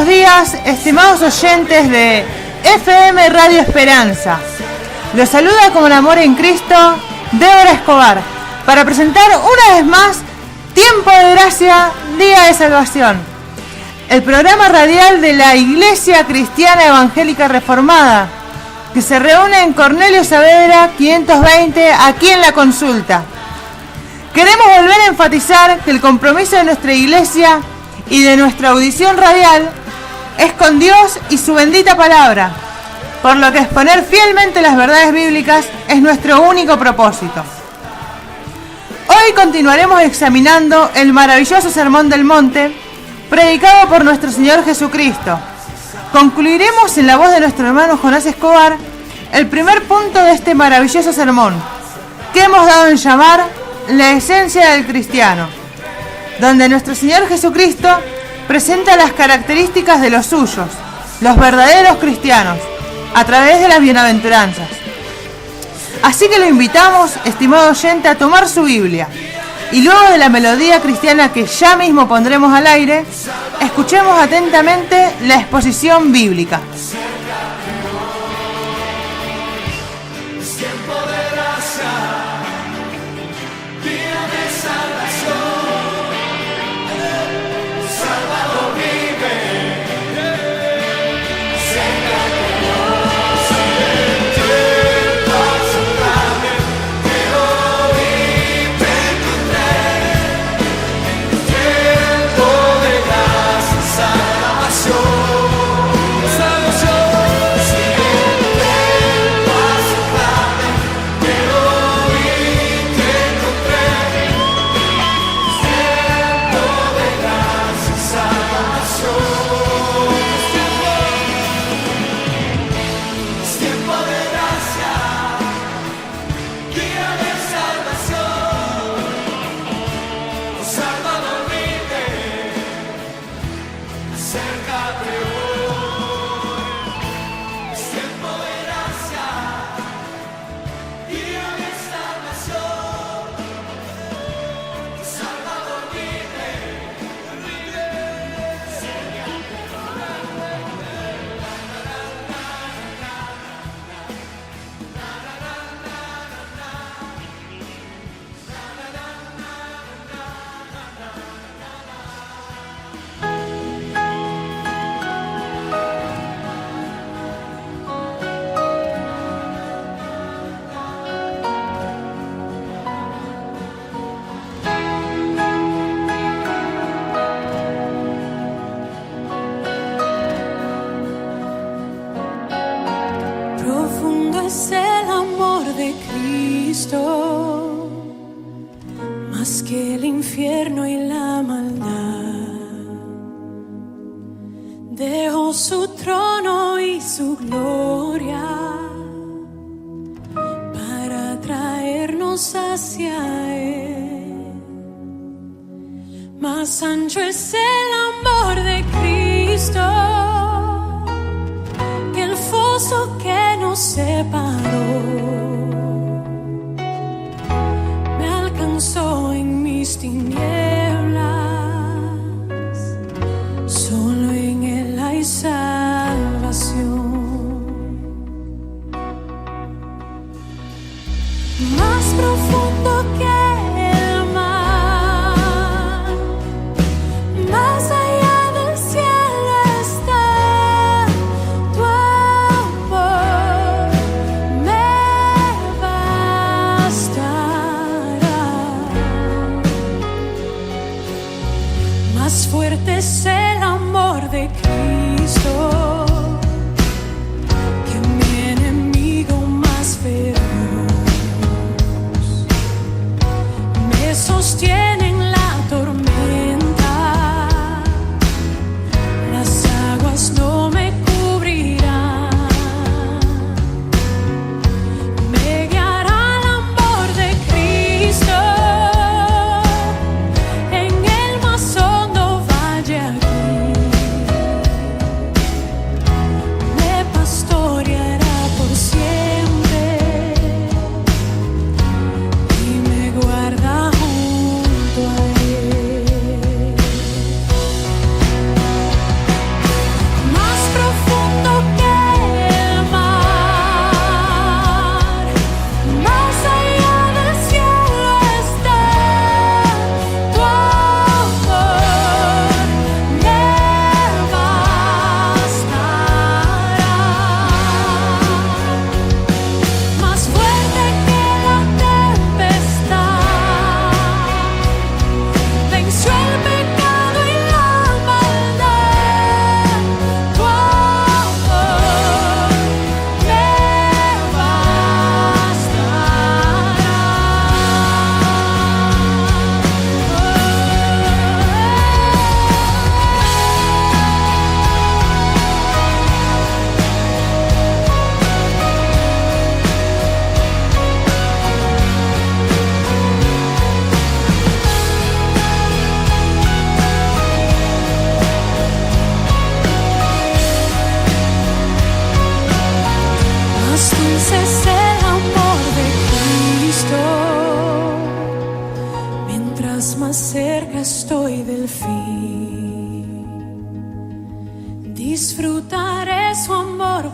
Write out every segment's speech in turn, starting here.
buenos días, estimados oyentes de FM Radio Esperanza. Los saluda con amor en Cristo, Débora Escobar, para presentar una vez más Tiempo de Gracia, Día de Salvación, el programa radial de la Iglesia Cristiana Evangélica Reformada, que se reúne en Cornelio Saavedra 520, aquí en La Consulta. Queremos volver a enfatizar que el compromiso de nuestra iglesia y de nuestra audición radial es con Dios y su bendita palabra, por lo que exponer fielmente las verdades bíblicas es nuestro único propósito. Hoy continuaremos examinando el maravilloso Sermón del Monte, predicado por nuestro Señor Jesucristo. Concluiremos en la voz de nuestro hermano Jonás Escobar el primer punto de este maravilloso sermón, que hemos dado en llamar la esencia del cristiano, donde nuestro Señor Jesucristo presenta las características de los suyos, los verdaderos cristianos, a través de las bienaventuranzas. Así que lo invitamos, estimado oyente, a tomar su Biblia y luego de la melodía cristiana que ya mismo pondremos al aire, escuchemos atentamente la exposición bíblica. Más que el infierno y la maldad, dejó su trono y su gloria para traernos hacia Él. Más ancho es el amor de Cristo que el foso que nos separó. En mis tinieblas, solo en Él hay salvación. Más profundo que el mar, más allá del cielo está tu amor, me basta. Más fuerte es el amor de Cristo que mi enemigo más feroz. Me sostiene en la tormenta, las aguas no me cubrirán. Me guiará el amor de Cristo en el más hondo valle aquí. Me pastoreará por siempre y me guarda junto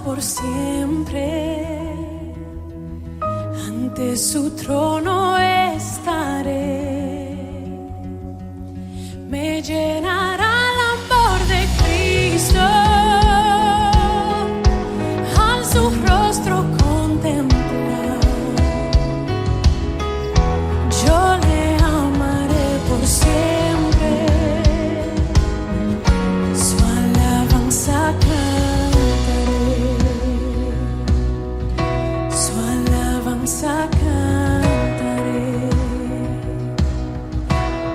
por siempre. Ante su trono estaré. Me llenará el amor de Cristo. Al su rostro contemplar, yo le amaré por siempre. Su alabanza cantaré. Su alabanza cantaré.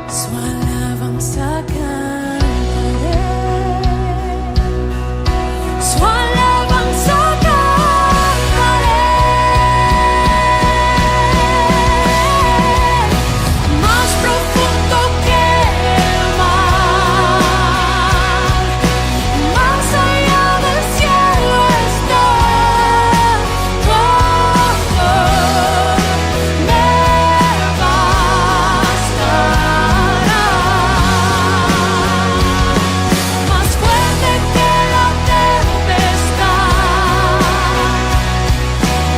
Su alabanza cantaré. Su alabanza cantaré. Más profundo que el mar, más allá del cielo está. Me bastará. Más fuerte que la tempestad,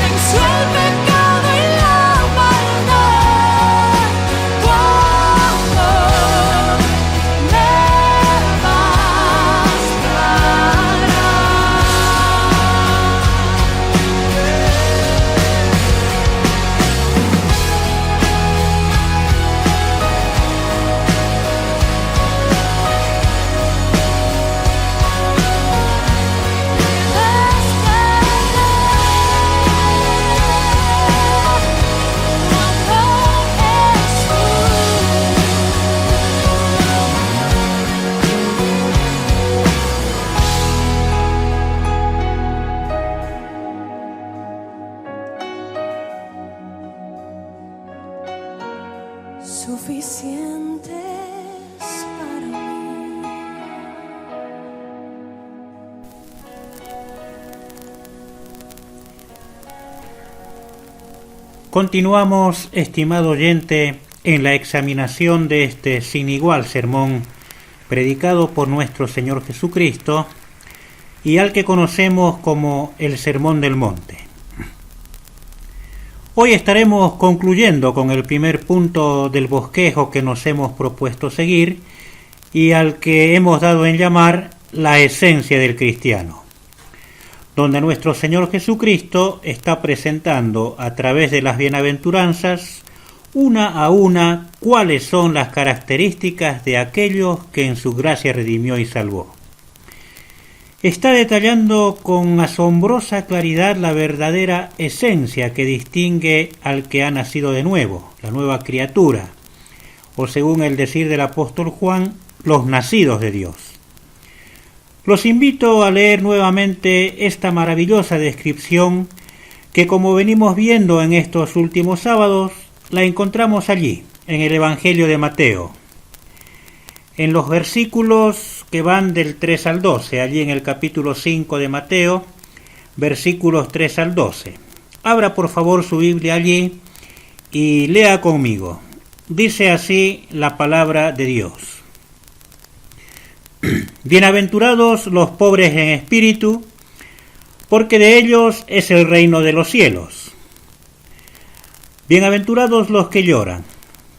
venció el pecado y la maldad. Me suficientes para mí. Continuamos, estimado oyente, en la examinación de este sin igual sermón predicado por nuestro Señor Jesucristo y al que conocemos como el Sermón del Monte. Hoy estaremos concluyendo con el primer punto del bosquejo que nos hemos propuesto seguir y al que hemos dado en llamar la esencia del cristiano, donde nuestro Señor Jesucristo está presentando a través de las bienaventuranzas una a una cuáles son las características de aquellos que en su gracia redimió y salvó. Está detallando con asombrosa claridad la verdadera esencia que distingue al que ha nacido de nuevo, la nueva criatura, o según el decir del apóstol Juan, los nacidos de Dios. Los invito a leer nuevamente esta maravillosa descripción que, como venimos viendo en estos últimos sábados, la encontramos allí, en el Evangelio de Mateo, en los versículos que van del 3 al 12, allí en el capítulo 5 de Mateo, versículos 3 al 12. Abra por favor su Biblia allí y lea conmigo. Dice así la palabra de Dios. Bienaventurados los pobres en espíritu, porque de ellos es el reino de los cielos. Bienaventurados los que lloran,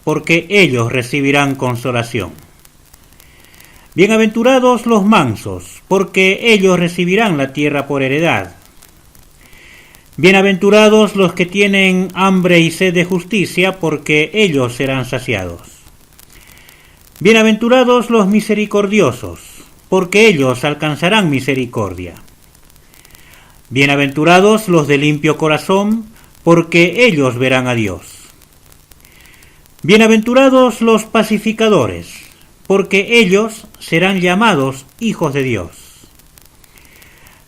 porque ellos recibirán consolación. Bienaventurados los mansos, porque ellos recibirán la tierra por heredad. Bienaventurados los que tienen hambre y sed de justicia, porque ellos serán saciados. Bienaventurados los misericordiosos, porque ellos alcanzarán misericordia. Bienaventurados los de limpio corazón, porque ellos verán a Dios. Bienaventurados los pacificadores, porque ellos serán llamados hijos de Dios.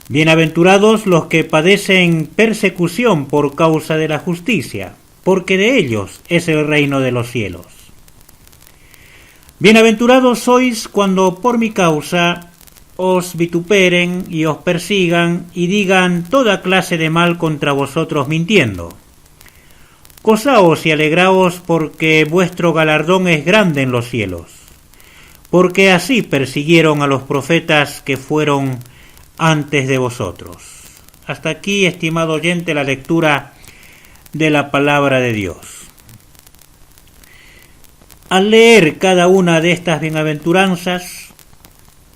Bienaventurados los que padecen persecución por causa de la justicia, porque de ellos es el reino de los cielos. Bienaventurados sois cuando por mi causa os vituperen y os persigan y digan toda clase de mal contra vosotros mintiendo. Gozaos y alegraos, porque vuestro galardón es grande en los cielos, porque así persiguieron a los profetas que fueron antes de vosotros. Hasta aquí, estimado oyente, la lectura de la palabra de Dios. Al leer cada una de estas bienaventuranzas,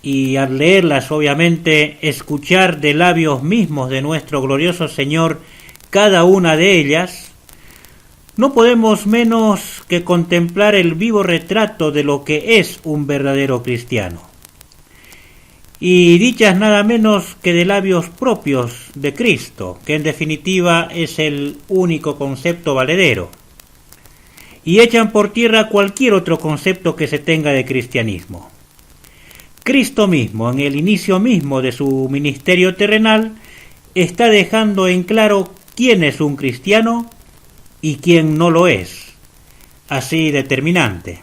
y al leerlas obviamente escuchar de labios mismos de nuestro glorioso Señor cada una de ellas, no podemos menos que contemplar el vivo retrato de lo que es un verdadero cristiano. Y dichas nada menos que de labios propios de Cristo, que en definitiva es el único concepto valedero, y echan por tierra cualquier otro concepto que se tenga de cristianismo. Cristo mismo, en el inicio mismo de su ministerio terrenal, está dejando en claro quién es un cristiano y quién no lo es, así determinante.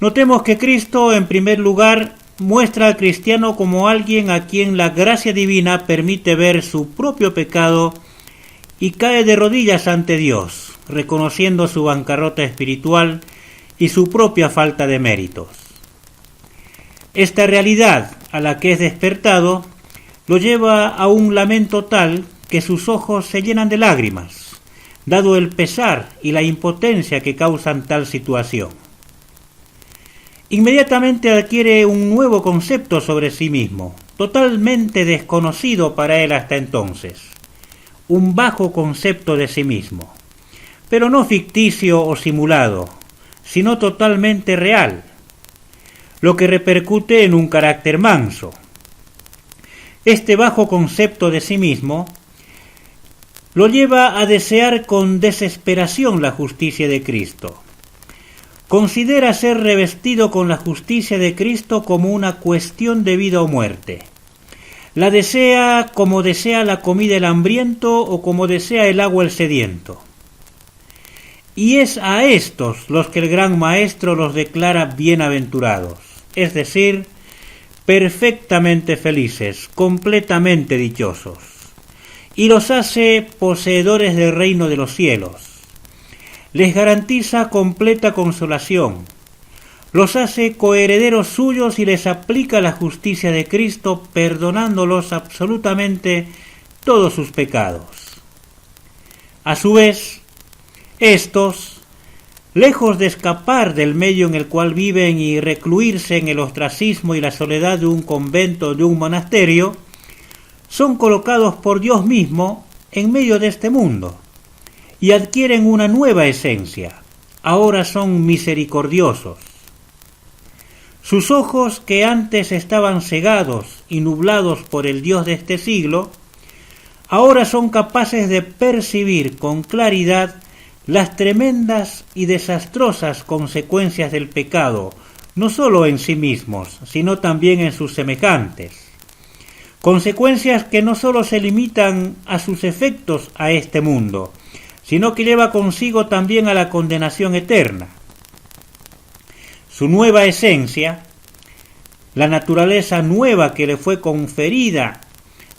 Notemos que Cristo, en primer lugar, muestra al cristiano como alguien a quien la gracia divina permite ver su propio pecado y cae de rodillas ante Dios, reconociendo su bancarrota espiritual y su propia falta de méritos. Esta realidad a la que es despertado lo lleva a un lamento tal que sus ojos se llenan de lágrimas, dado el pesar y la impotencia que causan tal situación. Inmediatamente adquiere un nuevo concepto sobre sí mismo, totalmente desconocido para él hasta entonces, un bajo concepto de sí mismo, pero no ficticio o simulado, sino totalmente real, lo que repercute en un carácter manso. Este bajo concepto de sí mismo lo lleva a desear con desesperación la justicia de Cristo. Considera ser revestido con la justicia de Cristo como una cuestión de vida o muerte. La desea como desea la comida el hambriento o como desea el agua el sediento. Y es a estos los que el gran Maestro los declara bienaventurados, es decir, perfectamente felices, completamente dichosos, y los hace poseedores del reino de los cielos. Les garantiza completa consolación, los hace coherederos suyos y les aplica la justicia de Cristo, perdonándolos absolutamente todos sus pecados. A su vez, estos, lejos de escapar del medio en el cual viven y recluirse en el ostracismo y la soledad de un convento o de un monasterio, son colocados por Dios mismo en medio de este mundo y adquieren una nueva esencia. Ahora son misericordiosos. Sus ojos, que antes estaban cegados y nublados por el Dios de este siglo, ahora son capaces de percibir con claridad las tremendas y desastrosas consecuencias del pecado, no sólo en sí mismos, sino también en sus semejantes. Consecuencias que no sólo se limitan a sus efectos a este mundo, sino que lleva consigo también a la condenación eterna. Su nueva esencia, la naturaleza nueva que le fue conferida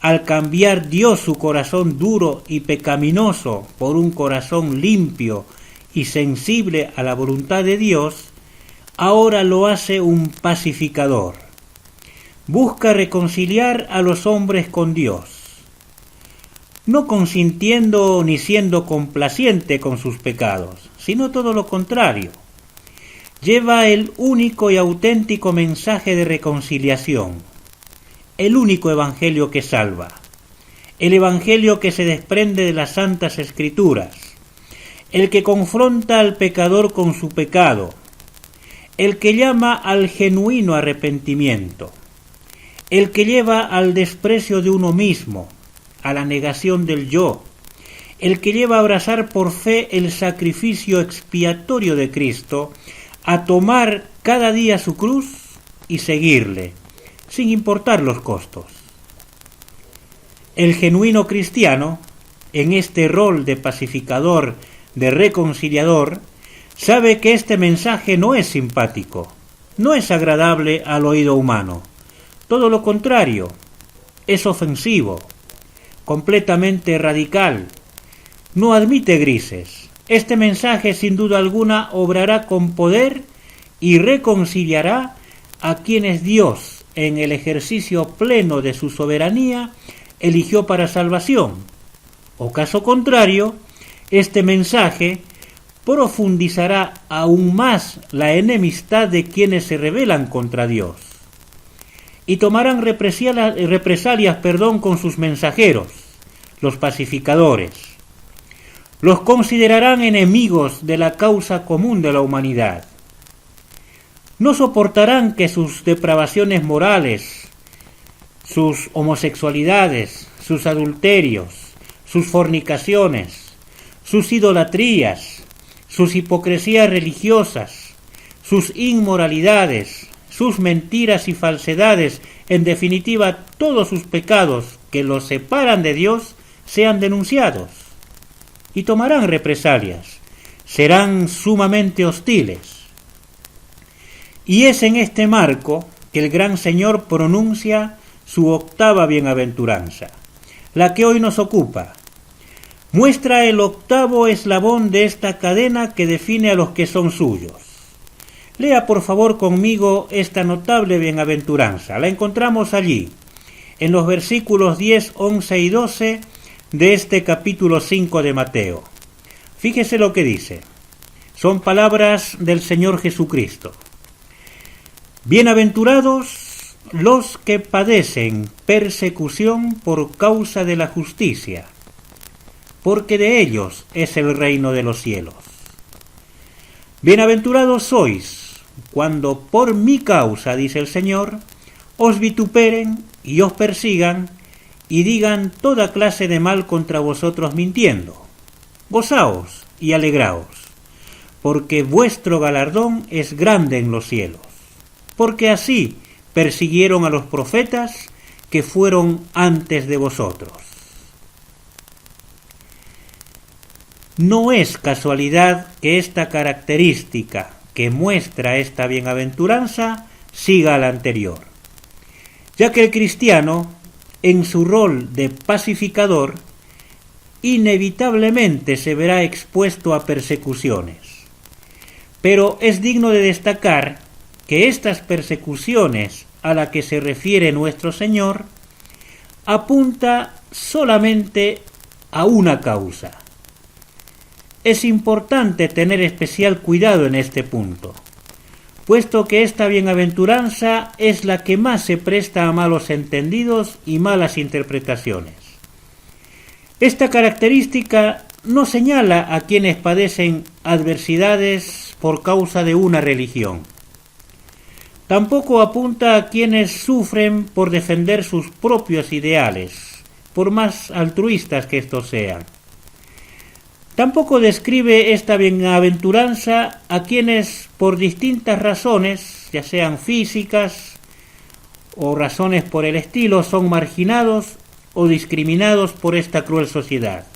al cambiar Dios su corazón duro y pecaminoso por un corazón limpio y sensible a la voluntad de Dios, ahora lo hace un pacificador. Busca reconciliar a los hombres con Dios, no consintiendo ni siendo complaciente con sus pecados, sino todo lo contrario. Lleva el único y auténtico mensaje de reconciliación, el único evangelio que salva, el evangelio que se desprende de las santas escrituras, el que confronta al pecador con su pecado, el que llama al genuino arrepentimiento, el que lleva al desprecio de uno mismo, a la negación del yo, el que lleva a abrazar por fe el sacrificio expiatorio de Cristo, a tomar cada día su cruz y seguirle, sin importar los costos. El genuino cristiano, en este rol de pacificador, de reconciliador, sabe que este mensaje no es simpático, no es agradable al oído humano. Todo lo contrario, es ofensivo, completamente radical, no admite grises. Este mensaje sin duda alguna obrará con poder y reconciliará a quienes Dios, en el ejercicio pleno de su soberanía, eligió para salvación, o caso contrario, este mensaje profundizará aún más la enemistad de quienes se rebelan contra Dios y tomarán represalias con sus mensajeros, los pacificadores. Los considerarán enemigos de la causa común de la humanidad. No soportarán que sus depravaciones morales, sus homosexualidades, sus adulterios, sus fornicaciones, sus idolatrías, sus hipocresías religiosas, sus inmoralidades, sus mentiras y falsedades, en definitiva todos sus pecados que los separan de Dios, sean denunciados y tomarán represalias, serán sumamente hostiles. Y es en este marco que el gran Señor pronuncia su octava bienaventuranza, la que hoy nos ocupa. Muestra el octavo eslabón de esta cadena que define a los que son suyos. Lea por favor conmigo esta notable bienaventuranza. La encontramos allí, en los versículos 10, 11 y 12 de este capítulo 5 de Mateo. Fíjese lo que dice. Son palabras del Señor Jesucristo. Bienaventurados los que padecen persecución por causa de la justicia, porque de ellos es el reino de los cielos. Bienaventurados sois cuando por mi causa, dice el Señor, os vituperen y os persigan y digan toda clase de mal contra vosotros mintiendo. Gozaos y alegraos, porque vuestro galardón es grande en los cielos, porque así persiguieron a los profetas que fueron antes de vosotros. No es casualidad que esta característica que muestra esta bienaventuranza siga a la anterior, ya que el cristiano, en su rol de pacificador, inevitablemente se verá expuesto a persecuciones. Pero es digno de destacar que estas persecuciones a las que se refiere nuestro Señor apunta solamente a una causa. Es importante tener especial cuidado en este punto, puesto que esta bienaventuranza es la que más se presta a malos entendidos y malas interpretaciones. Esta característica no señala a quienes padecen adversidades por causa de una religión. Tampoco apunta a quienes sufren por defender sus propios ideales, por más altruistas que estos sean. Tampoco describe esta bienaventuranza a quienes por distintas razones, ya sean físicas o razones por el estilo, son marginados o discriminados por esta cruel sociedad.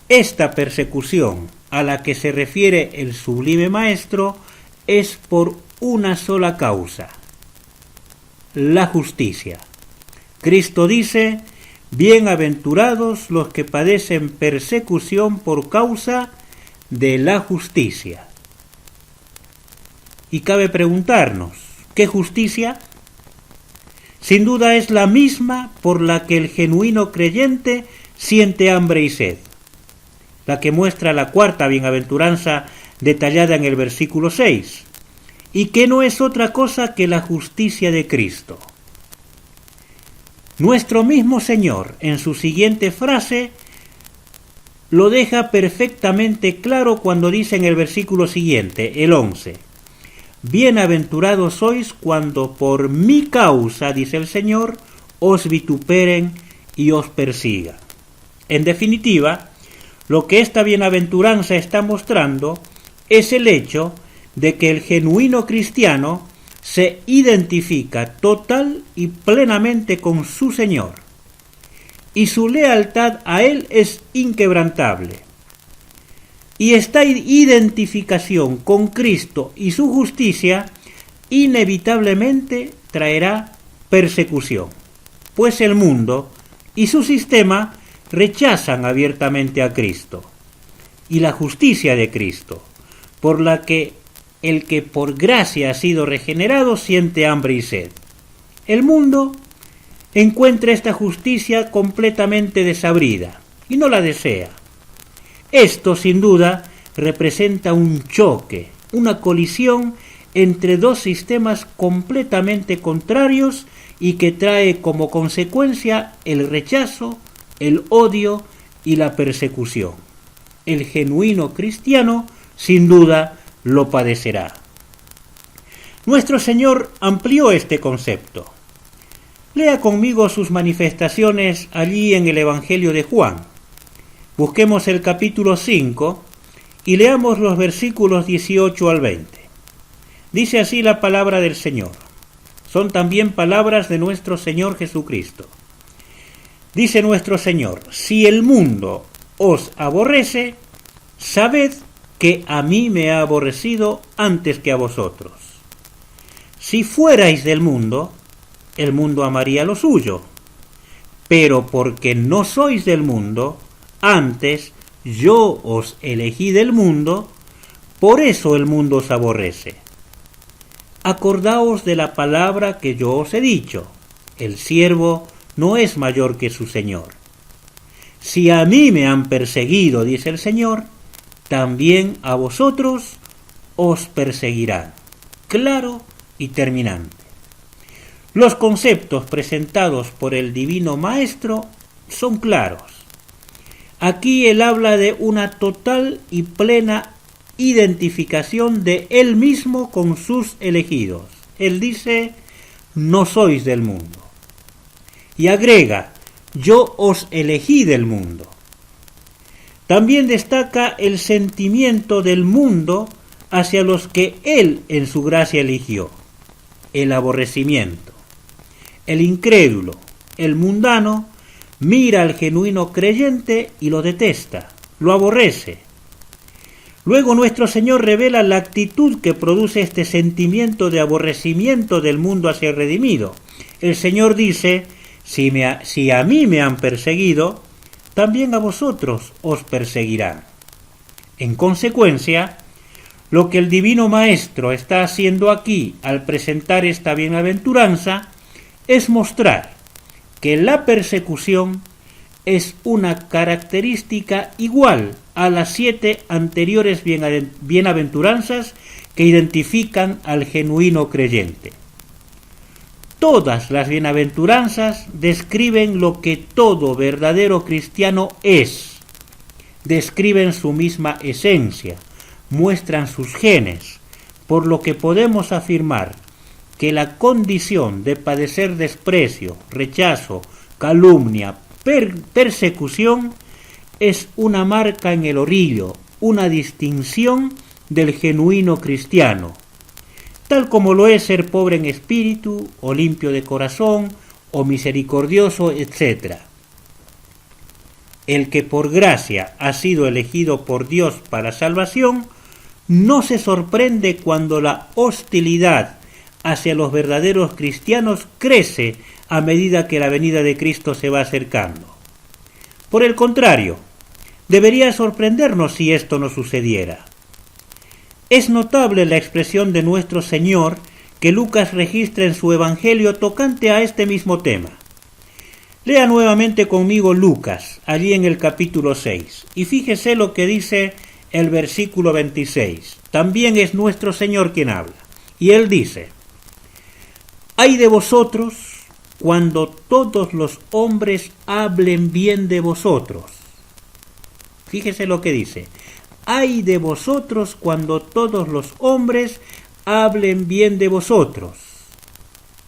Esta persecución a la que se refiere el sublime Maestro es por una sola causa: la justicia. Cristo dice: bienaventurados los que padecen persecución por causa de la justicia. Y cabe preguntarnos, ¿qué justicia? Sin duda es la misma por la que el genuino creyente siente hambre y sed, la que muestra la cuarta bienaventuranza detallada en el versículo 6, y que no es otra cosa que la justicia de Cristo. Nuestro mismo Señor, en su siguiente frase, lo deja perfectamente claro cuando dice en el versículo siguiente, el 11, bienaventurados sois cuando por mi causa, dice el Señor, os vituperen y os persigan. En definitiva, lo que esta bienaventuranza está mostrando es el hecho de que el genuino cristiano se identifica total y plenamente con su Señor, y su lealtad a Él es inquebrantable. Y esta identificación con Cristo y su justicia inevitablemente traerá persecución, pues el mundo y su sistema rechazan abiertamente a Cristo y la justicia de Cristo, por la que el que por gracia ha sido regenerado siente hambre y sed. El mundo encuentra esta justicia completamente desabrida y no la desea. Esto, sin duda, representa un choque, una colisión entre dos sistemas completamente contrarios y que trae como consecuencia el rechazo, el odio y la persecución. El genuino cristiano, sin duda, lo padecerá. Nuestro Señor amplió este concepto. Lea conmigo sus manifestaciones allí en el Evangelio de Juan. Busquemos el capítulo 5 y leamos los versículos 18 al 20. Dice así la palabra del Señor. Son también palabras de nuestro Señor Jesucristo. Dice nuestro Señor: si el mundo os aborrece, sabed que a mí me ha aborrecido antes que a vosotros. Si fuerais del mundo, el mundo amaría lo suyo, pero porque no sois del mundo, antes yo os elegí del mundo, por eso el mundo os aborrece. Acordaos de la palabra que yo os he dicho: el siervo no es mayor que su Señor. Si a mí me han perseguido, dice el Señor, también a vosotros os perseguirán. Claro y terminante. Los conceptos presentados por el Divino Maestro son claros. Aquí él habla de una total y plena identificación de él mismo con sus elegidos. Él dice: no sois del mundo. Y agrega: yo os elegí del mundo. También destaca el sentimiento del mundo hacia los que él en su gracia eligió: el aborrecimiento. El incrédulo, el mundano, mira al genuino creyente y lo detesta, lo aborrece. Luego nuestro Señor revela la actitud que produce este sentimiento de aborrecimiento del mundo hacia el redimido. El Señor dice: si a mí me han perseguido, también a vosotros os perseguirán. En consecuencia, lo que el Divino Maestro está haciendo aquí al presentar esta bienaventuranza es mostrar que la persecución es una característica igual a las 7 anteriores bienaventuranzas que identifican al genuino creyente. Todas las bienaventuranzas describen lo que todo verdadero cristiano es, describen su misma esencia, muestran sus genes, por lo que podemos afirmar que la condición de padecer desprecio, rechazo, calumnia, persecución es una marca en el orillo, una distinción del genuino cristiano, tal como lo es ser pobre en espíritu, o limpio de corazón, o misericordioso, etc. El que por gracia ha sido elegido por Dios para salvación, no se sorprende cuando la hostilidad hacia los verdaderos cristianos crece a medida que la venida de Cristo se va acercando. Por el contrario, debería sorprendernos si esto no sucediera. Es notable la expresión de nuestro Señor que Lucas registra en su Evangelio tocante a este mismo tema. Lea nuevamente conmigo Lucas, allí en el capítulo 6, y fíjese lo que dice el versículo 26. También es nuestro Señor quien habla, y él dice: «Ay de vosotros cuando todos los hombres hablen bien de vosotros». Fíjese lo que dice: «Ay de vosotros cuando todos los hombres hablen bien de vosotros»,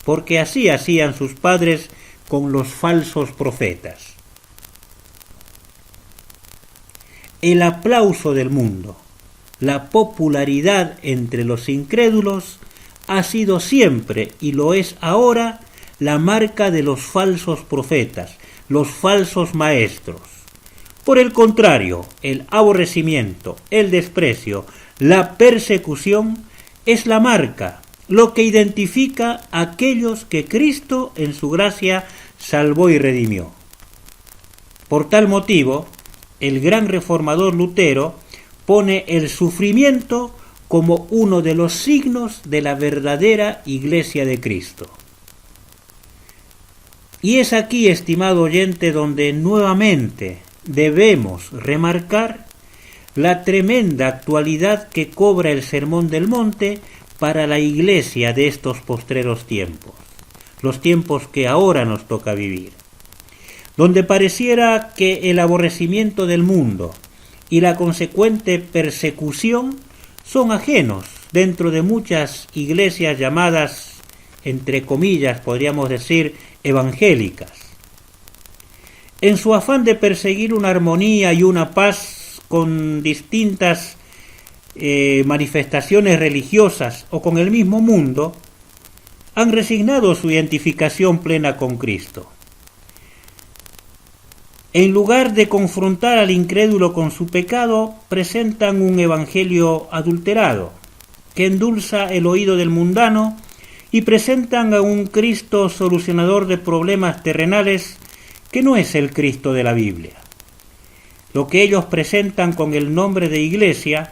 porque así hacían sus padres con los falsos profetas. El aplauso del mundo, la popularidad entre los incrédulos, ha sido siempre y lo es ahora la marca de los falsos profetas, los falsos maestros. Por el contrario, el aborrecimiento, el desprecio, la persecución es la marca, lo que identifica a aquellos que Cristo en su gracia salvó y redimió. Por tal motivo, el gran reformador Lutero pone el sufrimiento como uno de los signos de la verdadera Iglesia de Cristo. Y es aquí, estimado oyente, donde nuevamente debemos remarcar la tremenda actualidad que cobra el Sermón del Monte para la Iglesia de estos postreros tiempos, los tiempos que ahora nos toca vivir, donde pareciera que el aborrecimiento del mundo y la consecuente persecución son ajenos dentro de muchas iglesias llamadas, entre comillas, podríamos decir, evangélicas. En su afán de perseguir una armonía y una paz con distintas manifestaciones religiosas o con el mismo mundo, han resignado su identificación plena con Cristo. En lugar de confrontar al incrédulo con su pecado, presentan un evangelio adulterado, que endulza el oído del mundano, y presentan a un Cristo solucionador de problemas terrenales que no es el Cristo de la Biblia. Lo que ellos presentan con el nombre de iglesia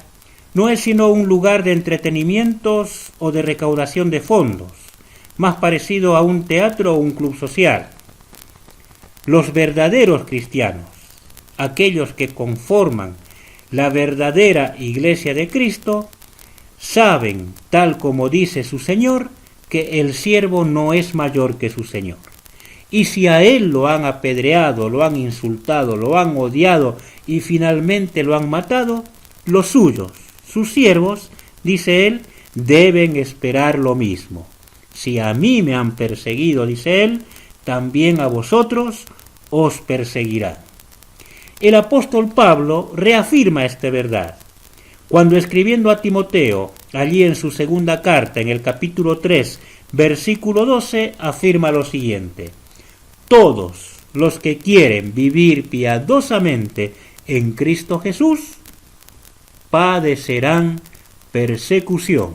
no es sino un lugar de entretenimientos o de recaudación de fondos, más parecido a un teatro o un club social. Los verdaderos cristianos, aquellos que conforman la verdadera iglesia de Cristo, saben, tal como dice su Señor, que el siervo no es mayor que su Señor. Y si a él lo han apedreado, lo han insultado, lo han odiado y finalmente lo han matado, los suyos, sus siervos, dice él, deben esperar lo mismo. Si a mí me han perseguido, dice él, también a vosotros os perseguirán. El apóstol Pablo reafirma esta verdad, cuando escribiendo a Timoteo, allí en su segunda carta, en el capítulo 3, versículo 12, afirma lo siguiente: todos los que quieren vivir piadosamente en Cristo Jesús padecerán persecución.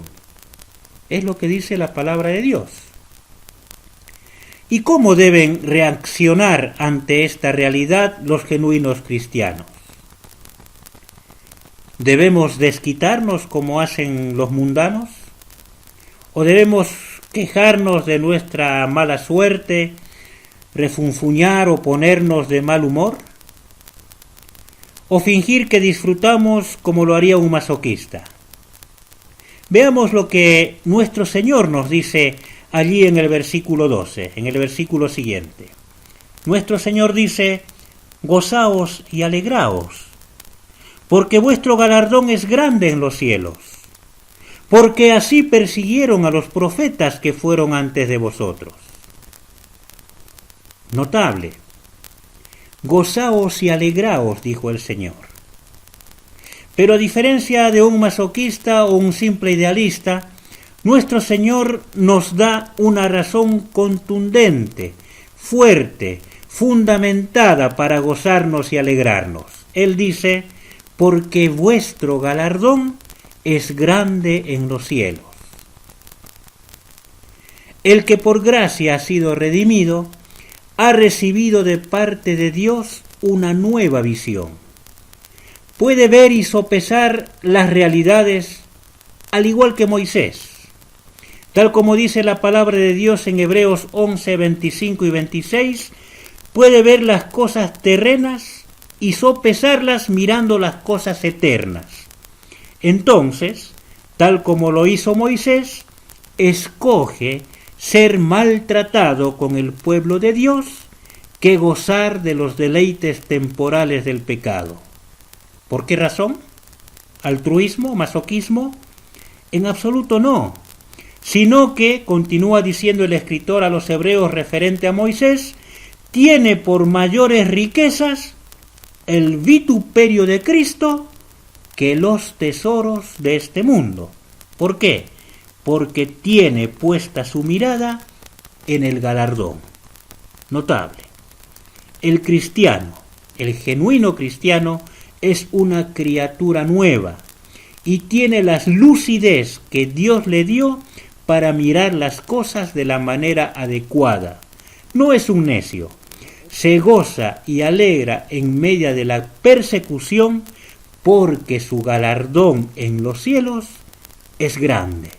Es lo que dice la palabra de Dios. ¿Y cómo deben reaccionar ante esta realidad los genuinos cristianos? ¿Debemos desquitarnos como hacen los mundanos? ¿O debemos quejarnos de nuestra mala suerte, refunfuñar o ponernos de mal humor? ¿O fingir que disfrutamos como lo haría un masoquista? Veamos lo que nuestro Señor nos dice allí en el versículo 12, en el versículo siguiente. Nuestro Señor dice: gozaos y alegraos, porque vuestro galardón es grande en los cielos, porque así persiguieron a los profetas que fueron antes de vosotros. Notable. Gozaos y alegraos, dijo el Señor. Pero a diferencia de un masoquista o un simple idealista, nuestro Señor nos da una razón contundente, fuerte, fundamentada para gozarnos y alegrarnos. Él dice: porque vuestro galardón es grande en los cielos. El que por gracia ha sido redimido, ha recibido de parte de Dios una nueva visión. Puede ver y sopesar las realidades al igual que Moisés. Tal como dice la palabra de Dios en Hebreos 11, 25 y 26, puede ver las cosas terrenas y sopesarlas mirando las cosas eternas. Entonces, tal como lo hizo Moisés, escoge ser maltratado con el pueblo de Dios que gozar de los deleites temporales del pecado. ¿Por qué razón? ¿Altruismo? ¿Masoquismo? En absoluto no, sino que, continúa diciendo el escritor a los hebreos referente a Moisés, tiene por mayores riquezas el vituperio de Cristo que los tesoros de este mundo. ¿Por qué? Porque tiene puesta su mirada en el galardón. Notable. El cristiano, el genuino cristiano, es una criatura nueva y tiene la lucidez que Dios le dio para mirar las cosas de la manera adecuada. No es un necio. Se goza y alegra en medio de la persecución porque su galardón en los cielos es grande.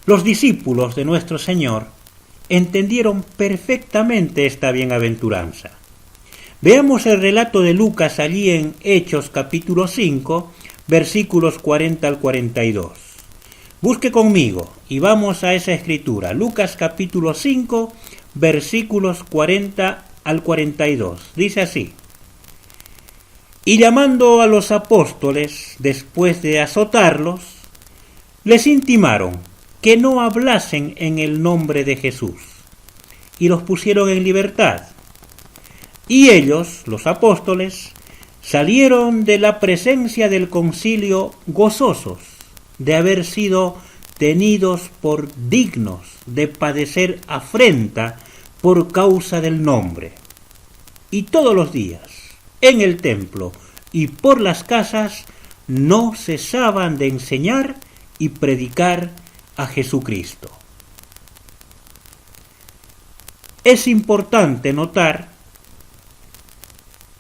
Los discípulos de nuestro Señor entendieron perfectamente esta bienaventuranza. Veamos el relato de Lucas allí en Hechos capítulo 5, versículos 40 al 42. Busque conmigo y vamos a esa escritura. Lucas capítulo 5, versículos 40 al 42. Dice así: Y llamando a los apóstoles, después de azotarlos, les intimaron que no hablasen en el nombre de Jesús, y los pusieron en libertad. Y ellos, los apóstoles, salieron de la presencia del concilio gozosos de haber sido tenidos por dignos de padecer afrenta por causa del nombre. Y todos los días, en el templo y por las casas, no cesaban de enseñar y predicar a Jesucristo. Es importante notar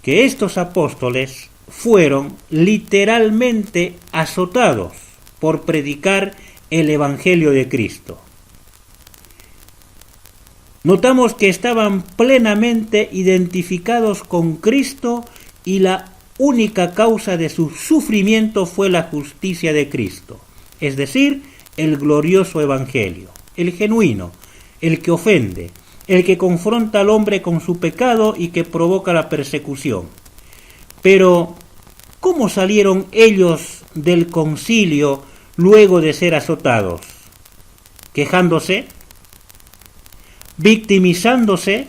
que estos apóstoles fueron literalmente azotados por predicar el Evangelio de Cristo. Notamos que estaban plenamente identificados con Cristo y la única causa de su sufrimiento fue la justicia de Cristo, es decir, el glorioso Evangelio, el genuino, el que ofende, el que confronta al hombre con su pecado y que provoca la persecución. Pero, ¿cómo salieron ellos del concilio luego de ser azotados? ¿Quejándose? ¿Victimizándose?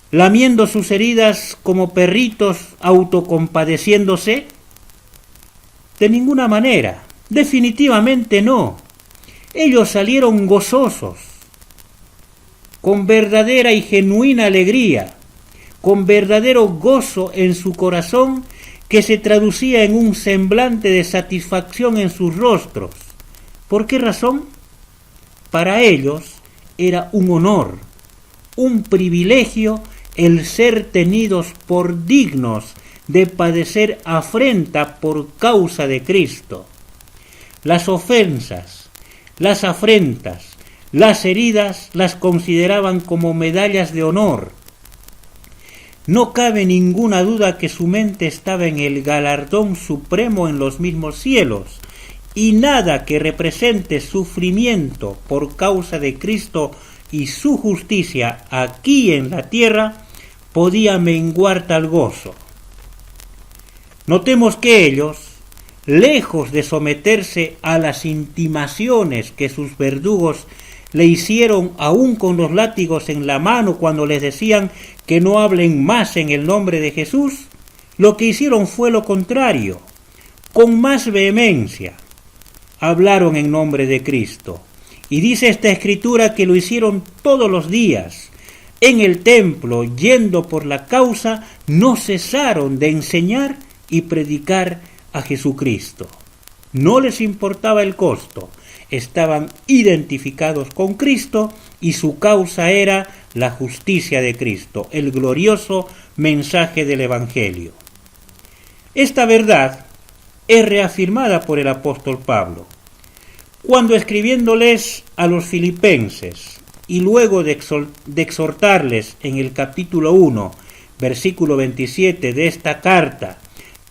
¿Lamiendo sus heridas como perritos autocompadeciéndose? De ninguna manera, definitivamente no. Ellos salieron gozosos, con verdadera y genuina alegría, con verdadero gozo en su corazón que se traducía en un semblante de satisfacción en sus rostros. ¿Por qué razón? Para ellos era un honor, un privilegio el ser tenidos por dignos de padecer afrenta por causa de Cristo. Las ofensas, las afrentas, las heridas las consideraban como medallas de honor. No cabe ninguna duda que su mente estaba en el galardón supremo en los mismos cielos, y nada que represente sufrimiento por causa de Cristo y su justicia aquí en la tierra podía menguar tal gozo. Notemos que ellos, lejos de someterse a las intimaciones que sus verdugos le hicieron aún con los látigos en la mano cuando les decían que no hablen más en el nombre de Jesús, lo que hicieron fue lo contrario. Con más vehemencia hablaron en nombre de Cristo. Y dice esta escritura que lo hicieron todos los días. En el templo, yendo por la causa, no cesaron de enseñar y predicar a Jesucristo. No les importaba el costo. Estaban identificados con Cristo y su causa era la justicia de Cristo, el glorioso mensaje del Evangelio. Esta verdad es reafirmada por el apóstol Pablo, cuando escribiéndoles a los filipenses y luego de exhortarles en el capítulo 1, versículo 27 de esta carta,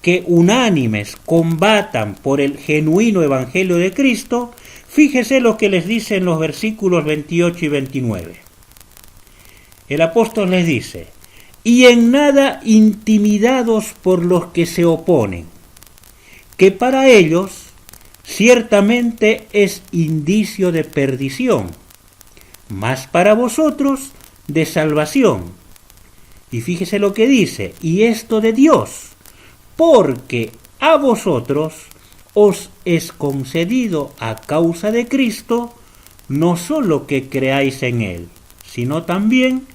que unánimes combatan por el genuino Evangelio de Cristo, fíjese lo que les dice en los versículos 28 y 29. El apóstol les dice: y en nada intimidados por los que se oponen, que para ellos ciertamente es indicio de perdición, mas para vosotros de salvación. Y fíjese lo que dice: y esto de Dios, porque a vosotros os es concedido a causa de Cristo, no solo que creáis en Él, sino también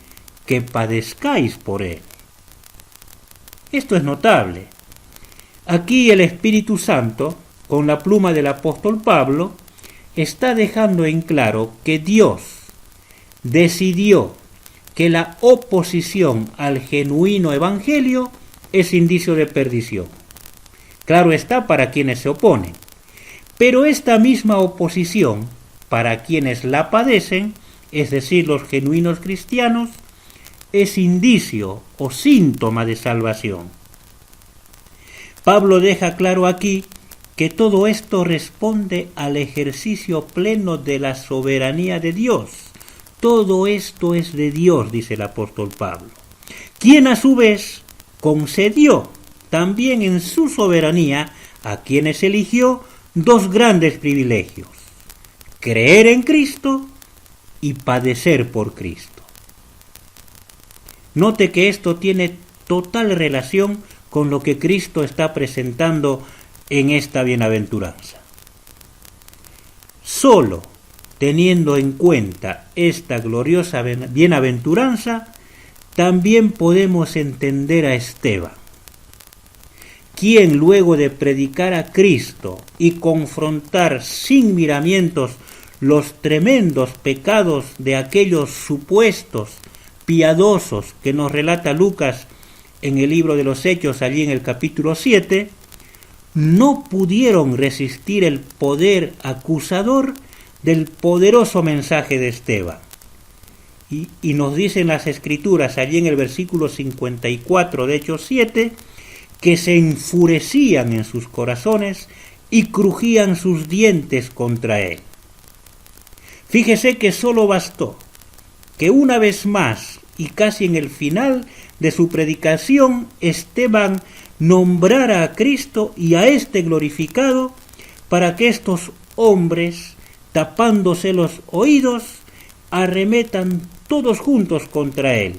que padezcáis por Él. Esto es notable. Aquí el Espíritu Santo, con la pluma del apóstol Pablo, está dejando en claro que Dios decidió que la oposición al genuino Evangelio es indicio de perdición. Claro está para quienes se oponen, pero esta misma oposición, para quienes la padecen, es decir, los genuinos cristianos, es indicio o síntoma de salvación. Pablo deja claro aquí que todo esto responde al ejercicio pleno de la soberanía de Dios. Todo esto es de Dios, dice el apóstol Pablo, quien a su vez concedió también en su soberanía a quienes eligió dos grandes privilegios: creer en Cristo y padecer por Cristo. Note que esto tiene total relación con lo que Cristo está presentando en esta bienaventuranza. Solo teniendo en cuenta esta gloriosa bienaventuranza, también podemos entender a Esteban, quien luego de predicar a Cristo y confrontar sin miramientos los tremendos pecados de aquellos supuestos piadosos que nos relata Lucas en el libro de los Hechos, allí en el capítulo 7, no pudieron resistir el poder acusador del poderoso mensaje de Esteban. Y nos dicen las Escrituras, allí en el versículo 54 de Hechos 7, que se enfurecían en sus corazones y crujían sus dientes contra él. Fíjese que solo bastó que una vez más, y casi en el final de su predicación, Esteban nombrara a Cristo y a este glorificado, para que estos hombres, tapándose los oídos, arremetan todos juntos contra él,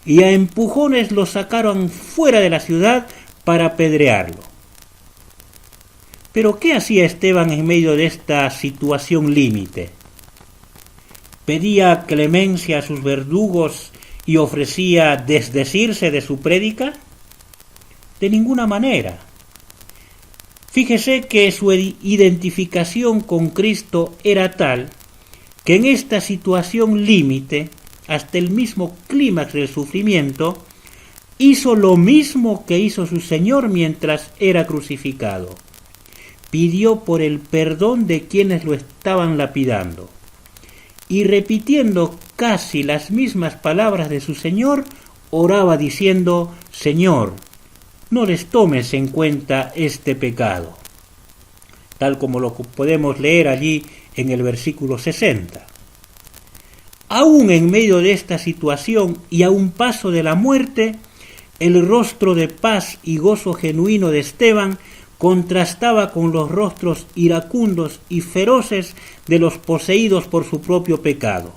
y a empujones lo sacaron fuera de la ciudad para apedrearlo. Pero ¿qué hacía Esteban en medio de esta situación límite? ¿Pedía clemencia a sus verdugos y ofrecía desdecirse de su prédica? De ninguna manera. Fíjese que su identificación con Cristo era tal que en esta situación límite, hasta el mismo clímax del sufrimiento, hizo lo mismo que hizo su Señor mientras era crucificado. Pidió por el perdón de quienes lo estaban lapidando. Y repitiendo casi las mismas palabras de su Señor, oraba diciendo: Señor, no les tomes en cuenta este pecado, tal como lo podemos leer allí en el versículo 60. Aún en medio de esta situación y a un paso de la muerte, el rostro de paz y gozo genuino de Esteban contrastaba con los rostros iracundos y feroces de los poseídos por su propio pecado.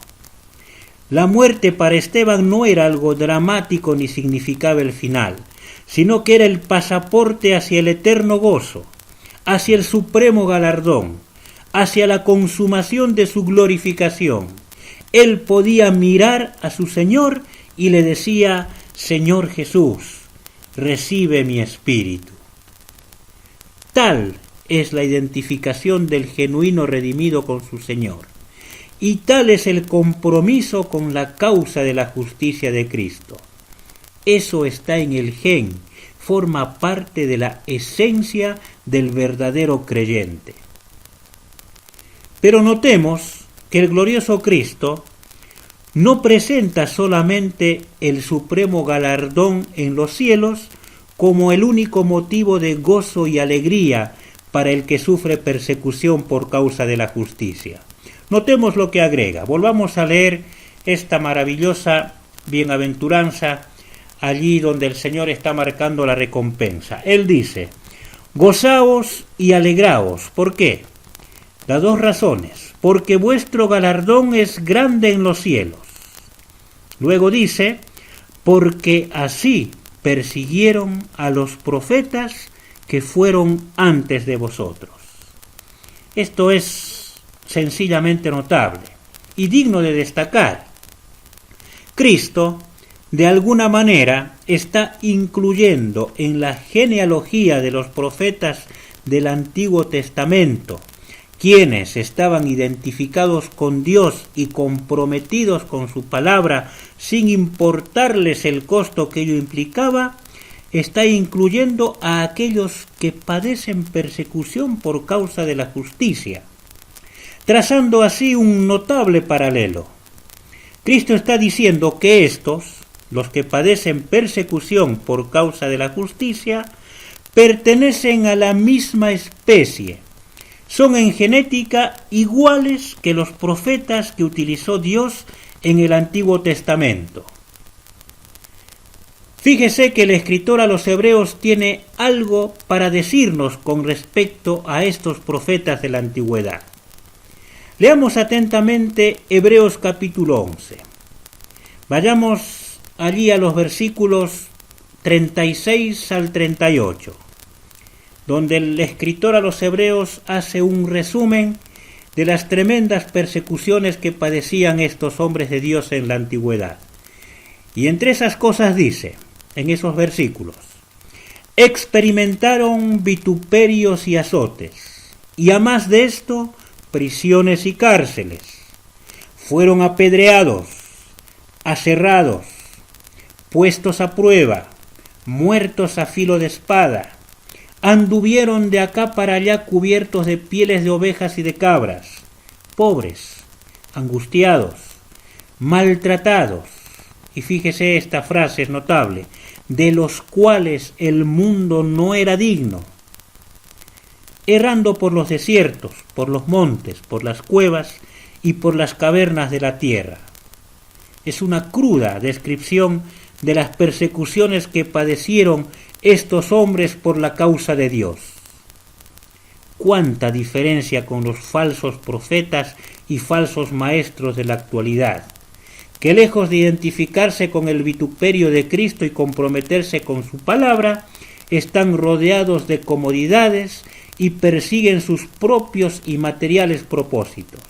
La muerte para Esteban no era algo dramático ni significaba el final, sino que era el pasaporte hacia el eterno gozo, hacia el supremo galardón, hacia la consumación de su glorificación. Él podía mirar a su Señor y le decía: Señor Jesús, recibe mi espíritu. Tal es la identificación del genuino redimido con su Señor, y tal es el compromiso con la causa de la justicia de Cristo. Eso está en el gen, forma parte de la esencia del verdadero creyente. Pero notemos que el glorioso Cristo no presenta solamente el supremo galardón en los cielos como el único motivo de gozo y alegría para el que sufre persecución por causa de la justicia. Notemos lo que agrega. Volvamos a leer esta maravillosa bienaventuranza allí donde el Señor está marcando la recompensa. Él dice: gozaos y alegraos. ¿Por qué? Las dos razones. Porque vuestro galardón es grande en los cielos. Luego dice: porque así persiguieron a los profetas que fueron antes de vosotros. Esto es sencillamente notable y digno de destacar. Cristo, de alguna manera, está incluyendo en la genealogía de los profetas del Antiguo Testamento, quienes estaban identificados con Dios y comprometidos con su palabra sin importarles el costo que ello implicaba, está incluyendo a aquellos que padecen persecución por causa de la justicia, trazando así un notable paralelo. Cristo está diciendo que estos, los que padecen persecución por causa de la justicia, pertenecen a la misma especie. Son en genética iguales que los profetas que utilizó Dios en el Antiguo Testamento. Fíjese que el escritor a los Hebreos tiene algo para decirnos con respecto a estos profetas de la antigüedad. Leamos atentamente Hebreos capítulo 11. Vayamos allí a los versículos 36 al 38, donde el escritor a los Hebreos hace un resumen de las tremendas persecuciones que padecían estos hombres de Dios en la antigüedad. Y entre esas cosas dice, en esos versículos, experimentaron vituperios y azotes, y a más de esto, prisiones y cárceles. Fueron apedreados, aserrados, puestos a prueba, muertos a filo de espada. Anduvieron de acá para allá cubiertos de pieles de ovejas y de cabras, pobres, angustiados, maltratados. Y fíjese, esta frase es notable, de los cuales el mundo no era digno, errando por los desiertos, por los montes, por las cuevas y por las cavernas de la tierra. Es una cruda descripción de las persecuciones que padecieron estos hombres por la causa de Dios. Cuánta diferencia con los falsos profetas y falsos maestros de la actualidad, que lejos de identificarse con el vituperio de Cristo y comprometerse con su palabra, están rodeados de comodidades y persiguen sus propios y materiales propósitos,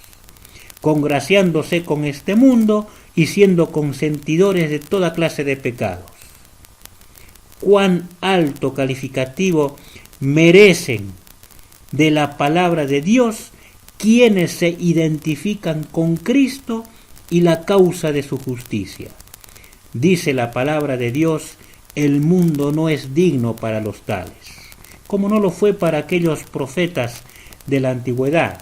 congraciándose con este mundo y siendo consentidores de toda clase de pecados. Cuán alto calificativo merecen de la palabra de Dios quienes se identifican con Cristo y la causa de su justicia. Dice la palabra de Dios, el mundo no es digno para los tales, como no lo fue para aquellos profetas de la antigüedad.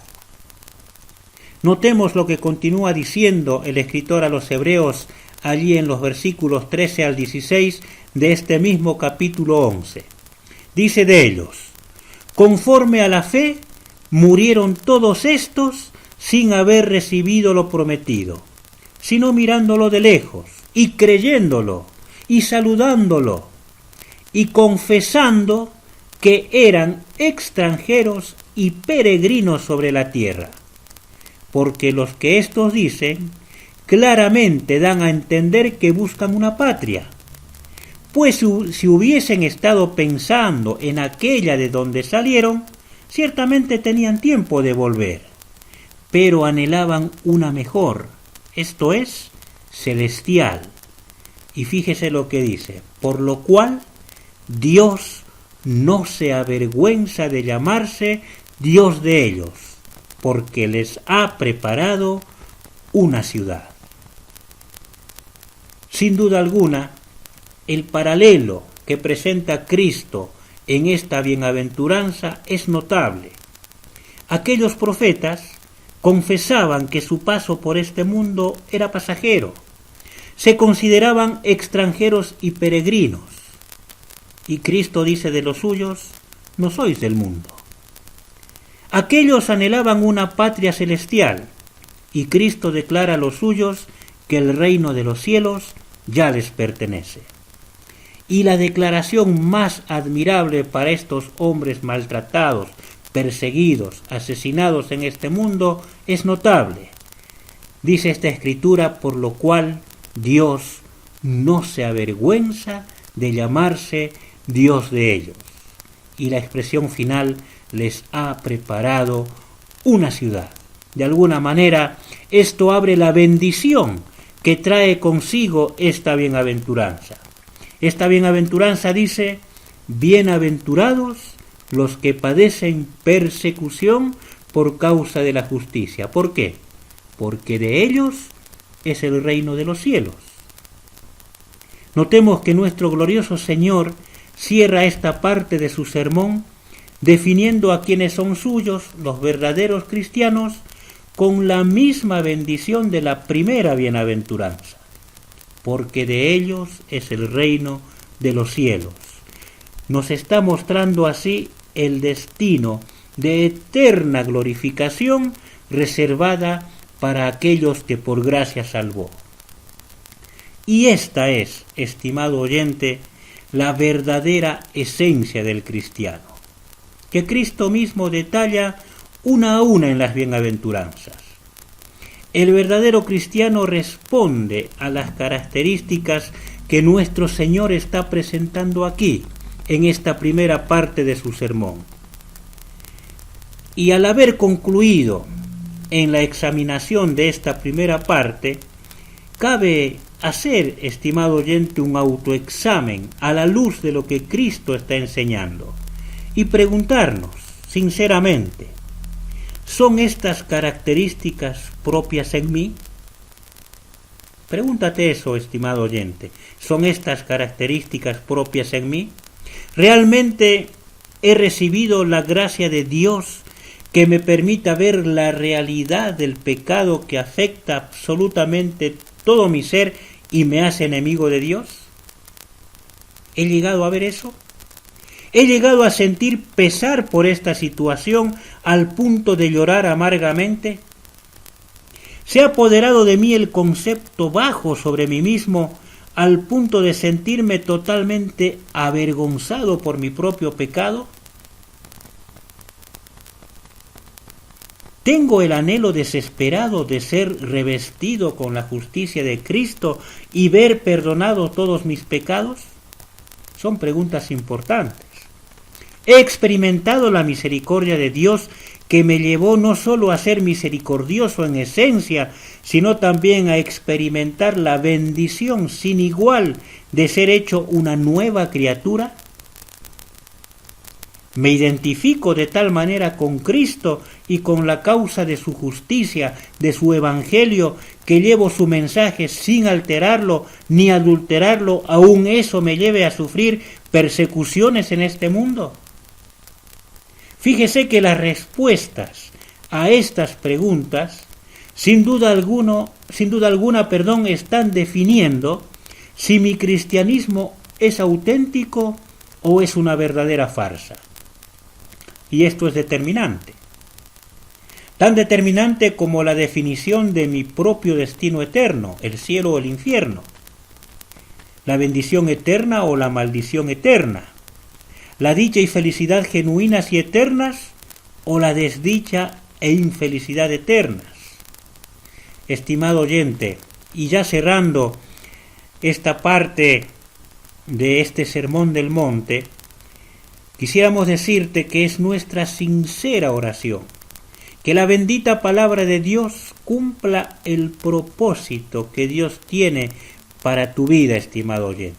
Notemos lo que continúa diciendo el escritor a los Hebreos allí en los versículos 13 al 16 de este mismo capítulo 11. Dice de ellos, conforme a la fe, murieron todos estos sin haber recibido lo prometido, sino mirándolo de lejos, y creyéndolo, y saludándolo, y confesando que eran extranjeros y peregrinos sobre la tierra. Porque los que estos dicen, claramente dan a entender que buscan una patria. Pues si hubiesen estado pensando en aquella de donde salieron, ciertamente tenían tiempo de volver, pero anhelaban una mejor, esto es, celestial. Y fíjese lo que dice, por lo cual Dios no se avergüenza de llamarse Dios de ellos, porque les ha preparado una ciudad. Sin duda alguna, el paralelo que presenta Cristo en esta bienaventuranza es notable. Aquellos profetas confesaban que su paso por este mundo era pasajero, se consideraban extranjeros y peregrinos, y Cristo dice de los suyos, no sois del mundo. Aquellos anhelaban una patria celestial, y Cristo declara a los suyos que el reino de los cielos ya les pertenece. Y la declaración más admirable para estos hombres maltratados, perseguidos, asesinados en este mundo es notable. Dice esta escritura, por lo cual Dios no se avergüenza de llamarse Dios de ellos. Y la expresión final, les ha preparado una ciudad. De alguna manera, esto abre la bendición que trae consigo esta bienaventuranza. Esta bienaventuranza dice, bienaventurados los que padecen persecución por causa de la justicia. ¿Por qué? Porque de ellos es el reino de los cielos. Notemos que nuestro glorioso Señor cierra esta parte de su sermón definiendo a quienes son suyos, los verdaderos cristianos, con la misma bendición de la primera bienaventuranza, porque de ellos es el reino de los cielos. Nos está mostrando así el destino de eterna glorificación reservada para aquellos que por gracia salvó. Y esta es, estimado oyente, la verdadera esencia del cristiano, que Cristo mismo detalla una a una en las bienaventuranzas. El verdadero cristiano responde a las características que nuestro Señor está presentando aquí, en esta primera parte de su sermón. Y al haber concluido en la examinación de esta primera parte, cabe hacer, estimado oyente, un autoexamen a la luz de lo que Cristo está enseñando y preguntarnos sinceramente, ¿son estas características propias en mí? Pregúntate eso, estimado oyente, ¿son estas características propias en mí? ¿Realmente he recibido la gracia de Dios que me permita ver la realidad del pecado que afecta absolutamente todo mi ser y me hace enemigo de Dios? ¿He llegado a ver eso? ¿He llegado a sentir pesar por esta situación al punto de llorar amargamente? ¿Se ha apoderado de mí el concepto bajo sobre mí mismo al punto de sentirme totalmente avergonzado por mi propio pecado? ¿Tengo el anhelo desesperado de ser revestido con la justicia de Cristo y ver perdonados todos mis pecados? Son preguntas importantes. He experimentado la misericordia de Dios que me llevó no solo a ser misericordioso en esencia, sino también a experimentar la bendición sin igual de ser hecho una nueva criatura. Me identifico de tal manera con Cristo y con la causa de su justicia, de su evangelio, que llevo su mensaje sin alterarlo ni adulterarlo, aun eso me lleve a sufrir persecuciones en este mundo. Fíjese que las respuestas a estas preguntas, sin duda alguna, están definiendo si mi cristianismo es auténtico o es una verdadera farsa. Y esto es determinante. Tan determinante como la definición de mi propio destino eterno, el cielo o el infierno, la bendición eterna o la maldición eterna, la dicha y felicidad genuinas y eternas o la desdicha e infelicidad eternas. Estimado oyente, y ya cerrando esta parte de este Sermón del Monte, quisiéramos decirte que es nuestra sincera oración que la bendita palabra de Dios cumpla el propósito que Dios tiene para tu vida, estimado oyente.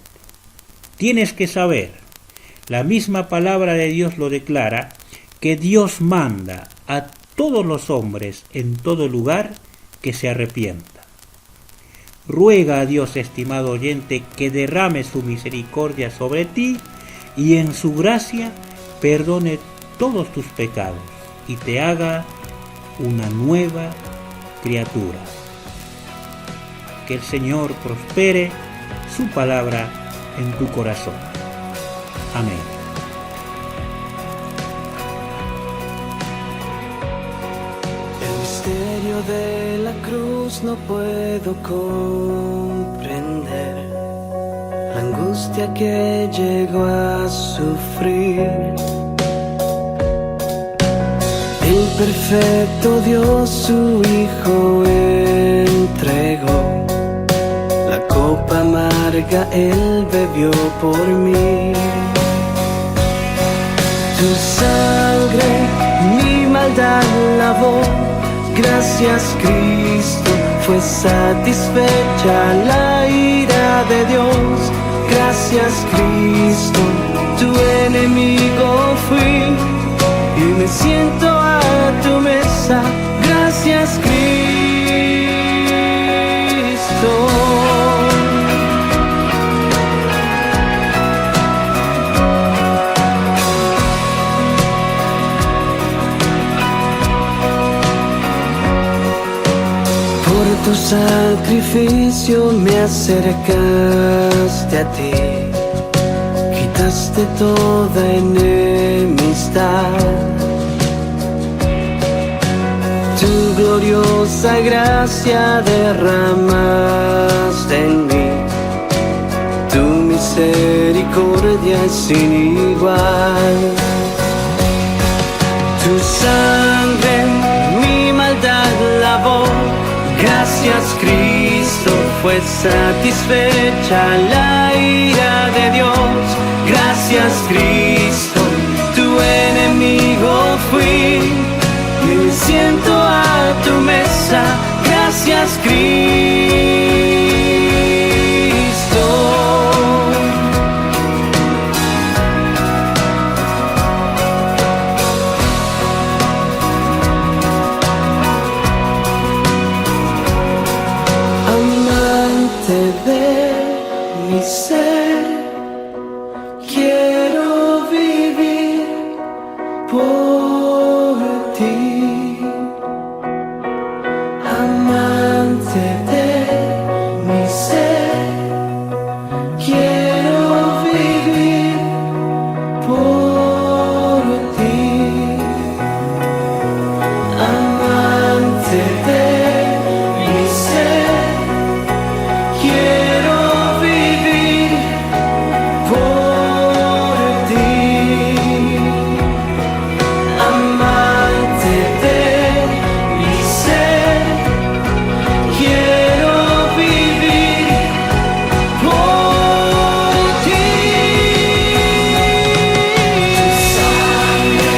Tienes que saber, la misma palabra de Dios lo declara, que Dios manda a todos los hombres en todo lugar que se arrepientan. Ruega a Dios, estimado oyente, que derrame su misericordia sobre ti y en su gracia perdone todos tus pecados y te haga una nueva criatura. Que el Señor prospere su palabra en tu corazón. Amén. El misterio de la cruz no puedo comprender, la angustia que llegó a sufrir. El perfecto Dios su Hijo entregó, la copa amarga Él bebió por mí. Tu sangre mi maldad lavó, gracias Cristo, fue satisfecha la ira de Dios. Gracias Cristo, tu enemigo fui y me siento a tu mesa. Gracias Cristo. tu sacrificio me acercaste a ti, quitaste toda enemistad. Tu gloriosa gracia derramaste en mí, tu misericordia es sin igual. Tu sangre mi maldad lavó, gracias Cristo fue satisfecha la ira de Dios. Gracias Cristo, tu enemigo fui, y me siento a tu mesa. Gracias Cristo. Amante de mi ser, quiero vivir por ti. Amante de mi ser, quiero vivir por ti. Amante de mi ser, quiero vivir por ti. Amante de mi ser, quiero vivir por ti. Tu sangre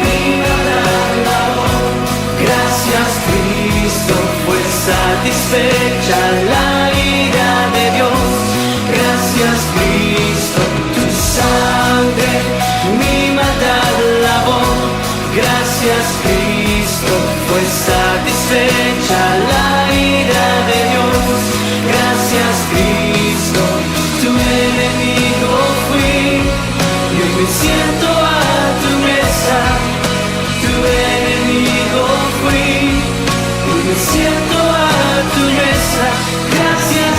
mi maldad lavó, gracias Cristo fue satisfecha la ira de Dios. Gracias Cristo, tu sangre mi maldad lavó, gracias Cristo fue satisfecha la ira de Dios. Gracias Cristo, tu enemigo fui, y hoy me siento a tu mesa. Tu enemigo fui, y hoy me siento a tu mesa. Gracias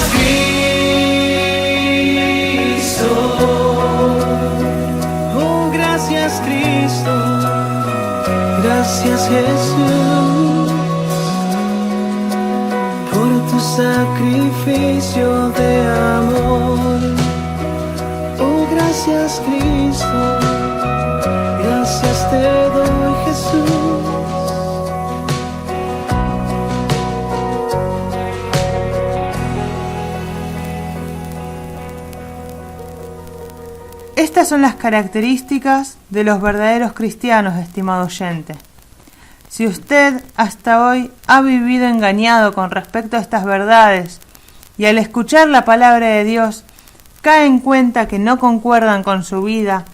Cristo. Oh, gracias Cristo. Gracias Jesús por tu sacrificio de amor. Oh, gracias Cristo. Gracias te doy Jesús. Estas son las características de los verdaderos cristianos, estimado oyente. Si usted hasta hoy ha vivido engañado con respecto a estas verdades y al escuchar la palabra de Dios cae en cuenta que no concuerdan con su vida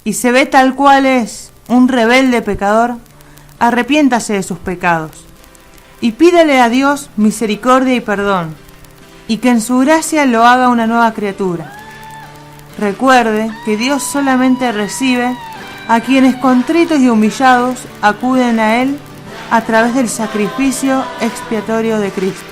y se ve tal cual es, un rebelde pecador, arrepiéntase de sus pecados y pídele a Dios misericordia y perdón, y que en su gracia lo haga una nueva criatura. Recuerde que Dios solamente recibe a quienes contritos y humillados acuden a Él a través del sacrificio expiatorio de Cristo.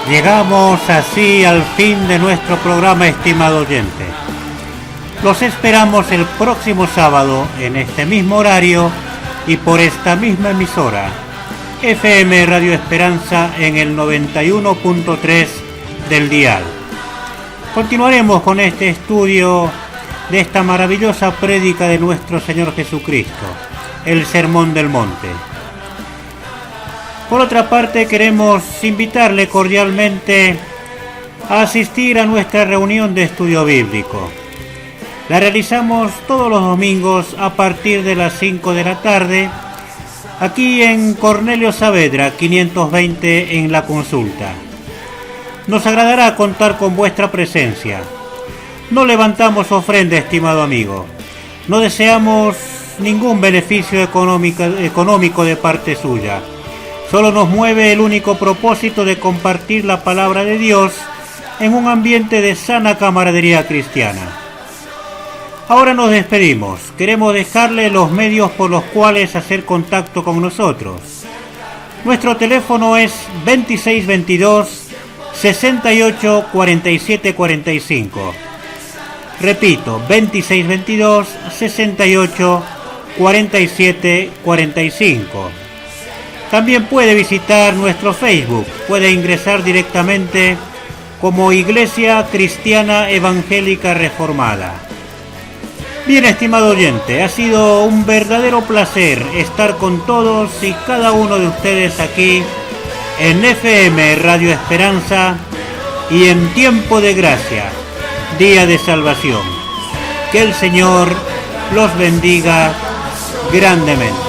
Llegamos así al fin de nuestro programa, estimado oyente. Los esperamos el próximo sábado en este mismo horario y por esta misma emisora, FM Radio Esperanza en el 91.3 del dial. Continuaremos con este estudio de esta maravillosa prédica de nuestro Señor Jesucristo, el Sermón del Monte. Por otra parte, queremos invitarle cordialmente a asistir a nuestra reunión de estudio bíblico. La realizamos todos los domingos a partir de las 5 de la tarde, aquí en Cornelio Saavedra, 520 en La Consulta. Nos agradará contar con vuestra presencia. No levantamos ofrenda, estimado amigo. No deseamos ningún beneficio económico de parte suya. Solo nos mueve el único propósito de compartir la palabra de Dios en un ambiente de sana camaradería cristiana. Ahora nos despedimos. Queremos dejarle los medios por los cuales hacer contacto con nosotros. Nuestro teléfono es 2622 68 47 45. Repito, 2622 68 47 45. También puede visitar nuestro Facebook. Puede ingresar directamente como Iglesia Cristiana Evangélica Reformada. Bien, estimado oyente, ha sido un verdadero placer estar con todos y cada uno de ustedes aquí en FM Radio Esperanza y en Tiempo de Gracia, Día de Salvación. Que el Señor los bendiga grandemente.